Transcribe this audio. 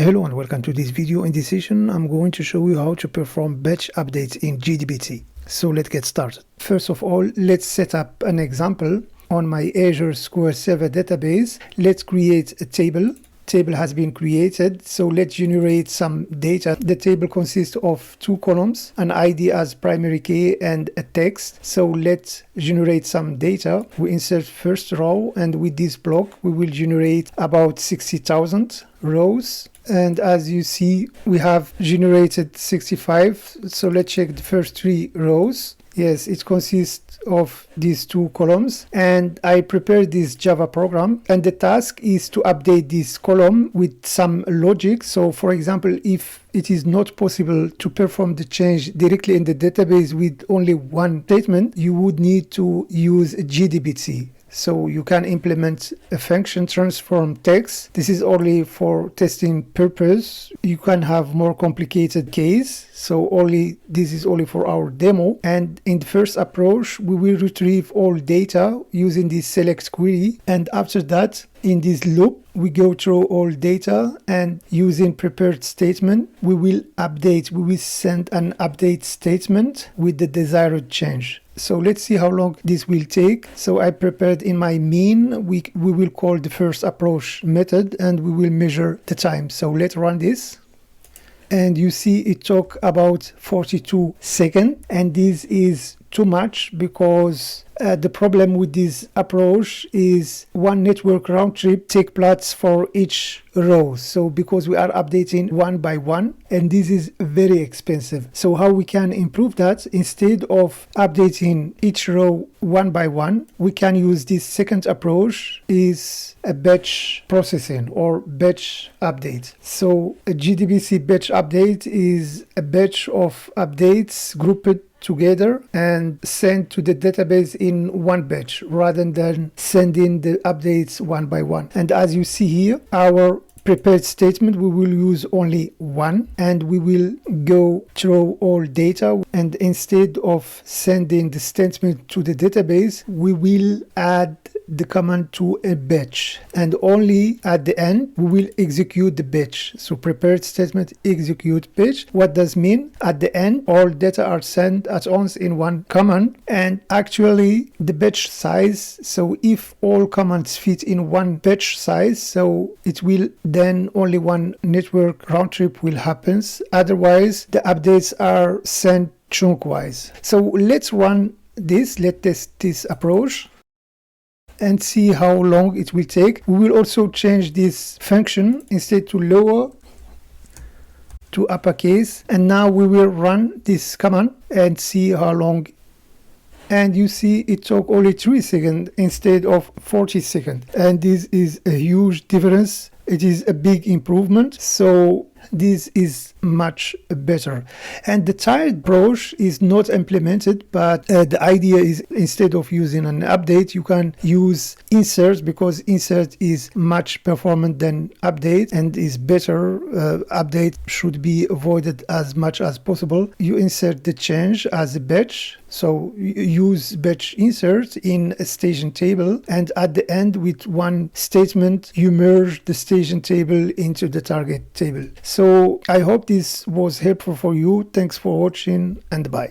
Hello and welcome to this video. In this session, I'm going to show you how to perform batch updates in JDBC. So let's get started. First of all, let's set up an example on my Azure SQL Server database. Let's create a table. Table has been created, so let's generate some data. The table consists of two columns, an ID as primary key and a text. So let's generate some data. We insert first row, and with this block we will generate about 60,000 rows. And as you see, we have generated 65. So let's check the first three rows. Yes, it consists of these two columns, and I prepared this Java program, and the task is to update this column with some logic. So for example, if it is not possible to perform the change directly in the database with only one statement, you would need to use JDBC. So you can implement a function transform text. This is only for testing purpose. You can have more complicated case. So this is only for our demo. And in the first approach, we will retrieve all data using this select query. And after that, in this loop, we go through all data, and using prepared statement, we will send an update statement with the desired change. So let's see how long this will take. So I prepared in my mean, we will call the first approach method, and we will measure the time. So let's run this. And you see it took about 42 seconds, and this is too much because the problem with this approach is one network round trip take place for each row. So because we are updating one by one, and this is very expensive. So how we can improve that? Instead of updating each row one by one, we can use this second approach, is a batch processing or batch update. So a JDBC batch update is a batch of updates grouped together and sent to the database in one batch rather than sending the updates one by one. And as you see here, our prepared statement, we will use only one, and we will go through all data, and instead of sending the statement to the database, we will add the command to a batch, and only at the end we will execute the batch. So prepared statement execute batch. What does mean? At the end, all data are sent at once in one command, and actually the batch size, so if all commands fit in one batch size, so it will then only one network round trip will happen. Otherwise the updates are sent chunk wise. So let's run this. Let's test this approach and see how long it will take. We will also change this function, instead to lower to uppercase, and now we will run this command and see how long. And you see it took only 3 seconds instead of 40 seconds, and this is a huge difference. It is a big improvement. So this is much better. And the tiled approach is not implemented, but the idea is, instead of using an update, you can use insert, because insert is much performant than update and is better. Update should be avoided as much as possible. You insert the change as a batch. So use batch insert in a station table, and at the end with one statement you merge the station table into the target table. So I hope this was helpful for you. Thanks for watching, and bye.